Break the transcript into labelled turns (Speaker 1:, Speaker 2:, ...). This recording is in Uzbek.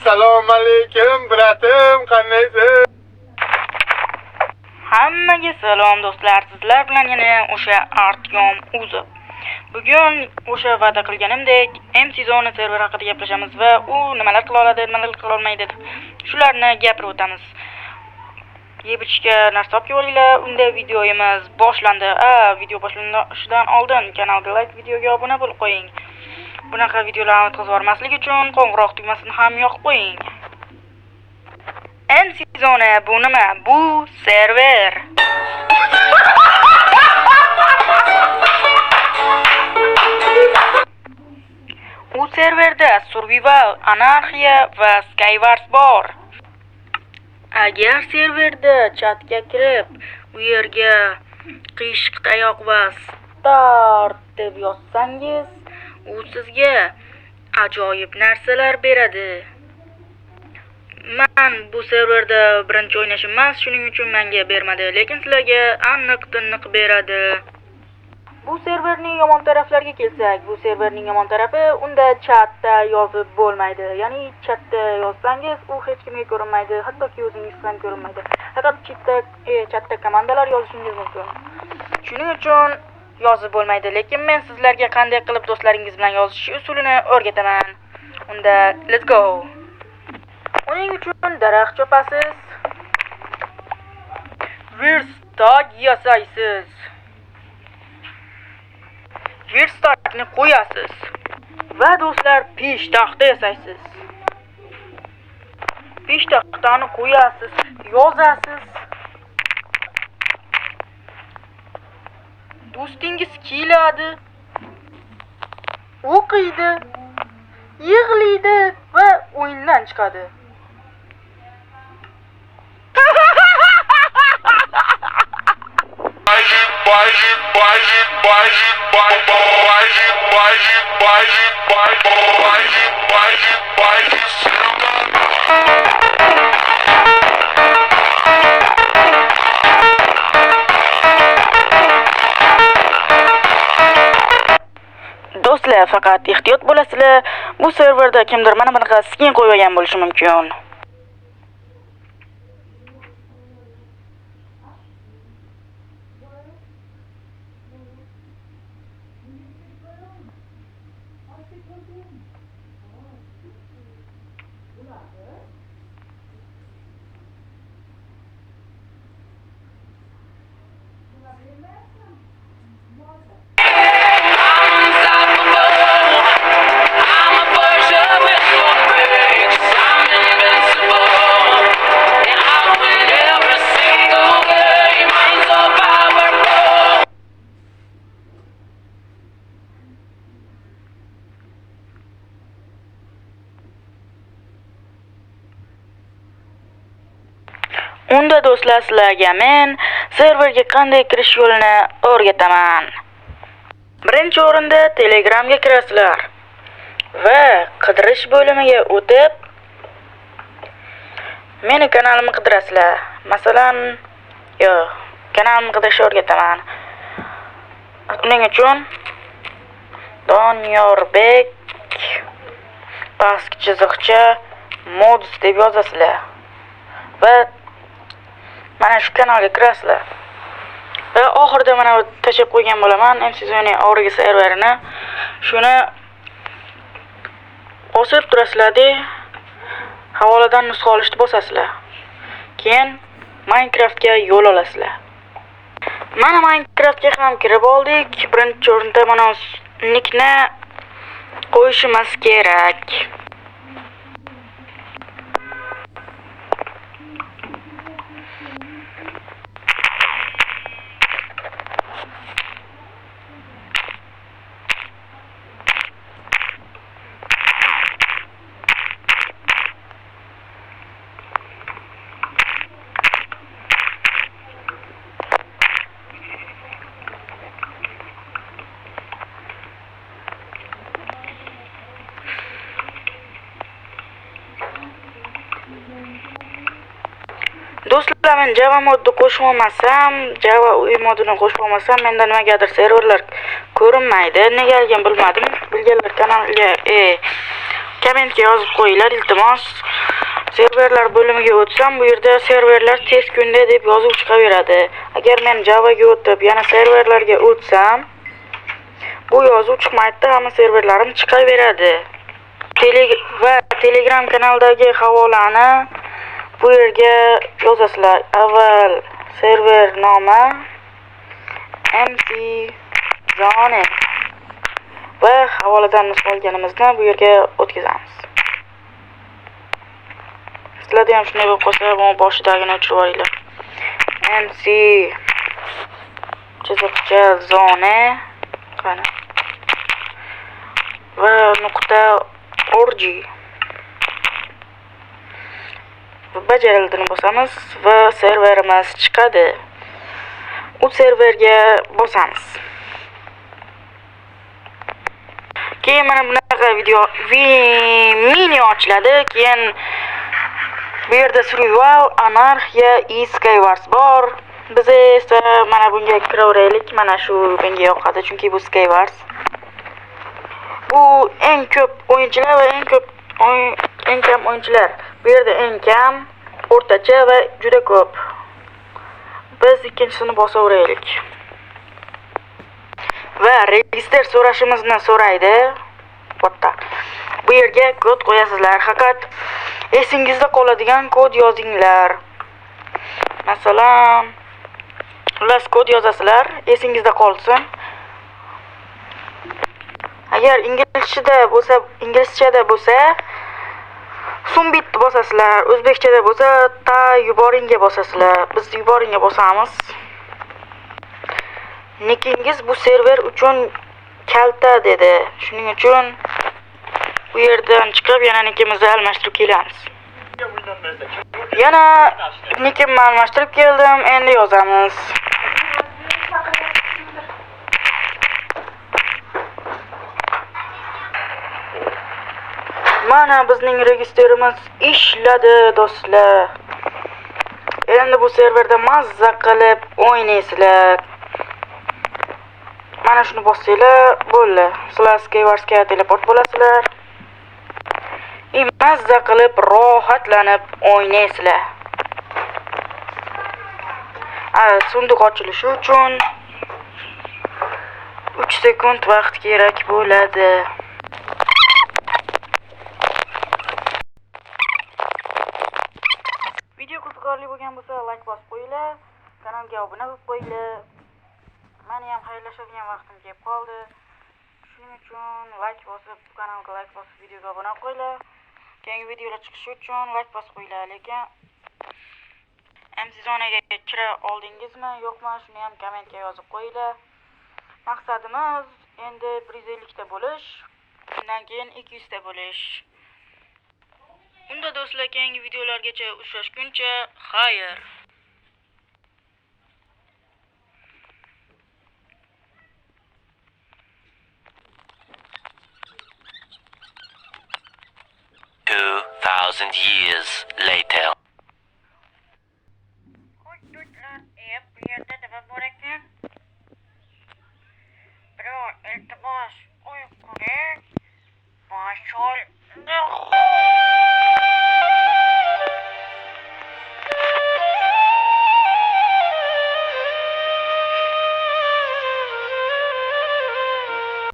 Speaker 1: Assalomu alaykum, bratim, qandaysiz?
Speaker 2: Hammaga salom do'stlar. Sizlar bilan yana o'sha Artyom Uzov. Bugun o'sha va'da qilganimdek M-Zone server haqida gaplashamiz va u nimalar qila oladi, nimalar qila olmaydi, shularni gapirib o'tamiz. Yeb ichishga narsa olib kelinglar. Unda videomiz boshlandi. Video boshlanishidan oldin kanalga like, videoga obuna bo'lib qo'ying. Bunaqa videolarni o'tkazib yubormaslik uchun qo'ng'iroq tugmasini ham yoqib qo'ying. M-Zone bu nima? Bu server. U serverda survival, anarxiya va skywars bor. Agar serverda chatga kirib, u yerga qiyshiq tayoq va start deb yozsangiz, u sizga ajoyib narsalar beradi. Men bu serverda birinchi o'ynashim emas, shuning uchun menga bermadi, lekin sizlarga aniq-tiniq beradi. Bu serverning yomon taraflariga kelsak, bu serverning yomon tarafi unda chatda yozib bo'lmaydi. Ya'ni chatda yozsangiz, u hech kimga ko'rinmaydi, hattoki o'zingiz ham ko'rinmaydi. Faqat chatda komandalar yozishingiz mumkin. Shuning uchun yozib bo'lmaydi, lekin men sizlarga qanday qilib do'stlaringiz bilan yozish usulini o'rgataman. Unda let's go. Uning uchun daraxt chopasiz. Verstak yasaysiz. Verstakni qo'yasiz. Va do'stlar, peshtaxta yasaysiz. Peshtaxtani qo'yasiz, yozasiz. Do'stingiz keladi, o'qiydi, yig'laydi va o'yindan chiqadi. Do'stlar, faqat ehtiyot bo'lasizlar. Bu serverda kimdir mana bunaqa skin qo'ygan bo'lishi mumkin. Unda do'stlar, sizlarga men serverga qanday kirish yo'lini o'rgataman. Birinchi o'rinda Telegramga kirasizlar va qidirish bo'limiga o'tib meni kanalimni qidirasizlar. Masalan, kanalimni qidirishni o'rgataman. Uning uchun Donyorbek pastki chiziqcha mods deb yozasizlar va mana shu kanalga kirasizlar. Va oxirida mana bu tashib qo'ygan bo'laman M-Zone origi serverini. Shuni bosib turasizlar-da, havoladan nusxa olishni bosasizlar. Keyin Minecraftga yo'l olasizlar. Mana Minecraftga ham kirib oldik. Birinchi o'rinda mana nickni qo'yishimiz kerak. Do'stlar, men Java modni qo'shib olmasam, Java uy modini qo'shib olmasam, menda nimagadir serverlar ko'rinmaydi. Negaligini bilmadim. Bilganlar kanalga kommentga yozib qo'yinglar, iltimos. serverlar bo'limiga o'tsam, bu yerda serverlar tez kunda deb yozuv chiqaveradi. Agar men Javaga o'tib, yana serverlarga o'tsam, bu yozuv chiqmaydi, hamma serverlarim chiqaveradi. Va Telegram kanaldagi havolani bu yerga yozasizlar. Avval server nomi MC Zone va havoladan nusxa olganimizni bu yerga o'tkazamiz. Sizlarda ham shunday bo'lib qolsa, bu boshidagini o'chirib olinglar. MC chiziqcha zone qani va nuqta org bajarildini bosamiz va serverimiz chiqadi. U serverga bosamiz. Keyin mana bunaqa menu ochiladi. Keyin bu yerda survival, anarxiya, skywars bor. Biz esa mana bunga kiraveraylik. Mana shu menga yoqadi, chunki bu skywars. Bu eng ko'p o'yinchilar va eng kam o'yinchilar. Bu yerda eng kam, o'rtacha va juda ko'p. Biz ikkinchisini bosaveraylik. Va register so'rashimizni so'raydi. Bitta. Bu yerga kod qo'yasizlar. Faqat esingizda qoladigan kod yozinglar. Masalan, kod yozasizlar, esingizda qolsin. Agar inglizchada bo'lsa, sumbit bosasizlar. O'zbekchada bo'lsa, ta yuboringga bosasizlar. Biz yuboringga bosamiz. Nikingiz bu server uchun kalta dedi. Shuning uchun bu yerdan chiqib yana nikimizni almashtirib kelamiz. Yana nikimni almashtirib keldim. Endi yozamiz. Mana bizning registrimiz ishladi do'stlar. Endi bu serverda mazza qilib o'ynaysizlar. Mana shuni bossanglar, bo'ldi. Sizlar Skywarsga teleport bo'lasizlar. Mazza qilib rohatlanib o'ynaysizlar. Sunduq ochilishi uchun 3 sekund vaqt kerak bo'ladi. Video qiziqarli bo'lgan bo'lsa, like bosib qo'yinglar, kanalga obuna bo'lib qo'yinglar. Meni ham xayrlashadigan vaqtim kelib qoldi. Shuning uchun like bosib, kanalga like bosib, videoga obuna qo'yinglar. Keyingi videolar chiqishi uchun like bosib qo'yinglar. Lekin MC zonaga kira oldingizmi, yo'qmi, shuni ham kommentga yozib qo'yinglar. Maqsadimiz endi 150 ta bo'lish, undan keyin 200 ta bo'lish. Unda do'stlar, keyingi videolargacha uchrashguncha xayr.
Speaker 3: Thousand years later.